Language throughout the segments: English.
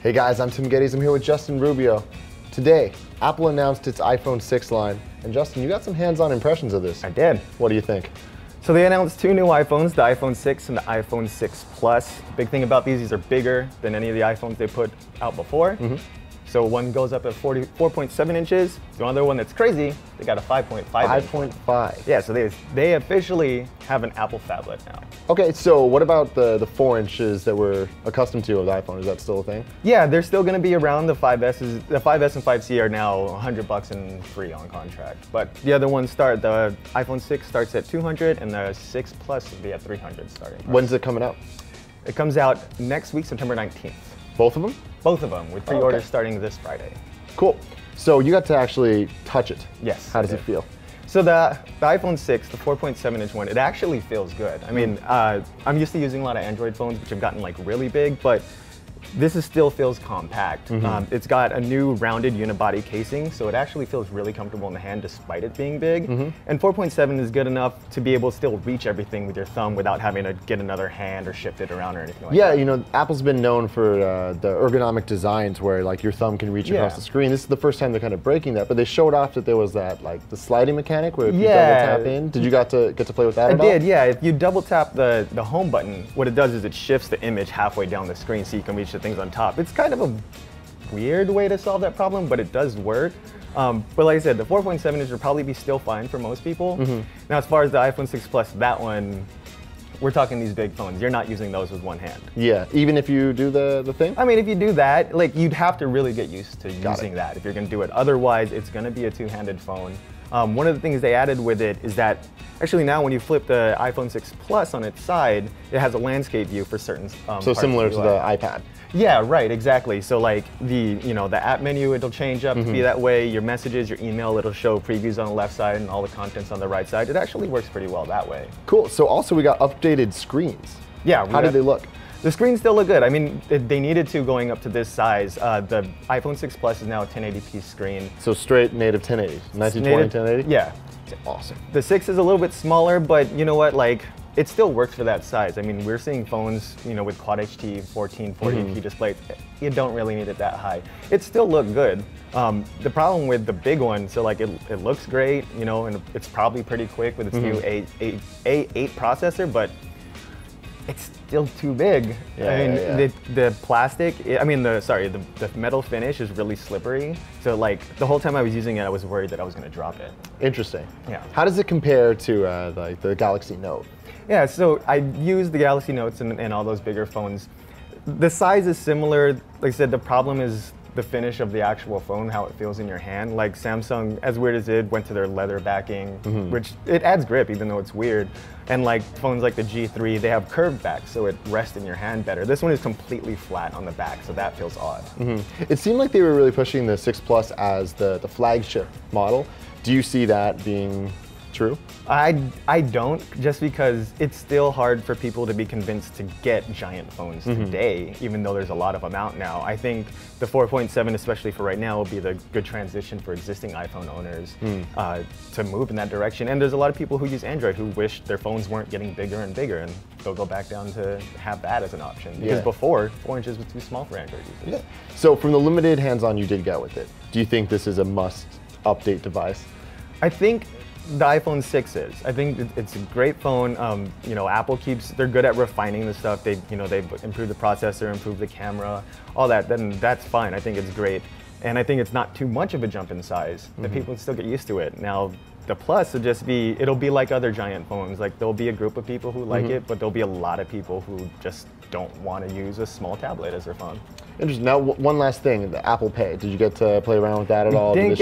Hey guys, I'm Tim Geddes. I'm here with Justin Rubio. Today, Apple announced its iPhone 6 line. And Justin, you got some hands-on impressions of this. I did. What do you think? So they announced two new iPhones, the iPhone 6 and the iPhone 6 Plus. Big thing about these are bigger than any of the iPhones they put out before. So one goes up at 4.7 inches. The other one that's crazy, they got a 5.5 5.5. Yeah, so they officially have an Apple phablet now. Okay, so what about the 4 inches that we're accustomed to of the iPhone? Is that still a thing? Yeah, they're still going to be around. The 5S and 5C are now $100 and free on contract. But the other ones the iPhone 6 starts at $200 and the 6 Plus will be at $300 starting price. When's it coming out? It comes out next week, September 19th. Both of them? Both of them, with pre-orders starting this Friday. Cool. So you got to actually touch it. Yes. How does it feel? So the iPhone 6, the 4.7 inch one, it actually feels good. I mean, I'm used to using a lot of Android phones, which have gotten like really big, but this still feels compact. It's got a new rounded unibody casing, so it actually feels really comfortable in the hand despite it being big. And 4.7 is good enough to be able to still reach everything with your thumb without having to get another hand or shift it around or anything like that. Yeah, you know, Apple's been known for the ergonomic designs where like your thumb can reach across the screen. This is the first time they're kind of breaking that, but they showed off that there was that like the sliding mechanic where if you double tap in. Did you get to play with that at all? I did, yeah. If you double tap the home button, what it does is it shifts the image halfway down the screen so you can reach the things on top. It's kind of a weird way to solve that problem, but it does work. But like I said, the 4.7 inch will probably be still fine for most people. Now, as far as the iPhone 6 Plus, that one, we're talking these big phones. You're not using those with one hand. Yeah, even if you do the thing? I mean, if you do that, like you'd have to really get used to using that if you're gonna do it. Otherwise, it's gonna be a two-handed phone. One of the things they added with it is that actually now when you flip the iPhone 6 Plus on its side, it has a landscape view for certain so similar to the iPad. Yeah, right, exactly. So like the app menu, it'll change up to be that way. Your messages, your email, it'll show previews on the left side and all the contents on the right side. It actually works pretty well that way. Cool, so also we got updated screens. Yeah. How did they look? The screens still look good. I mean, they needed to going up to this size. The iPhone 6 Plus is now a 1080p screen. So straight native 1080, 1920 1080? Yeah. Awesome. The 6 is a little bit smaller, but you know what, like, it still works for that size. I mean, we're seeing phones, with Quad HT 1440p displays. You don't really need it that high. It still looked good. The problem with the big one, so like it looks great, and it's probably pretty quick with its new A8 processor, but it's still too big. The plastic, the metal finish is really slippery. So like the whole time I was using it, I was worried that I was gonna drop it. Interesting. Yeah. How does it compare to like the Galaxy Note? Yeah, so I use the Galaxy Notes and all those bigger phones. The size is similar. Like I said, the problem is the finish of the actual phone, how it feels in your hand. Like Samsung, as weird as it went to their leather backing, which it adds grip even though it's weird. And like phones like the G3, they have curved backs so it rests in your hand better. This one is completely flat on the back, so that feels odd. It seemed like they were really pushing the 6 Plus as the flagship model. Do you see that being true? I don't, just because it's still hard for people to be convinced to get giant phones today, even though there's a lot of them out now. I think the 4.7, especially for right now, will be the good transition for existing iPhone owners to move in that direction. And there's a lot of people who use Android who wish their phones weren't getting bigger and bigger, and they'll go back down to have that as an option. Because before, 4 inches was too small for Android users. So from the limited hands-on you did get with it, do you think this is a must-update device? I think the iPhone 6 is. I think it's a great phone. Apple they're good at refining the stuff. They've improved the processor, improved the camera, all that. Then that's fine. I think it's great. And I think it's not too much of a jump in size. That people still get used to it. Now, the Plus will it'll be like other giant phones. Like there'll be a group of people who like it, but there'll be a lot of people who just don't want to use a small tablet as their phone. Interesting. Now, one last thing, the Apple Pay. Did you get to play around with that at all? We didn't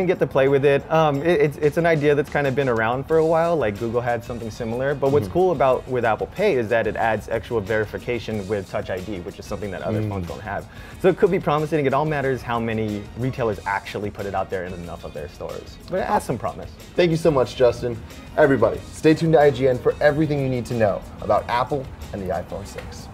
get to play with it. It's an idea that's kind of been around for a while. Like Google had something similar. But what's cool with Apple Pay is that it adds extra verification with Touch ID, which is something that other phones don't have. So it could be promising. It all matters how many retailers actually put it out there in enough of their stores. But it has some promise. Thank you so much, Justin. Everybody, stay tuned to IGN for everything you need to know about Apple and the iPhone 6.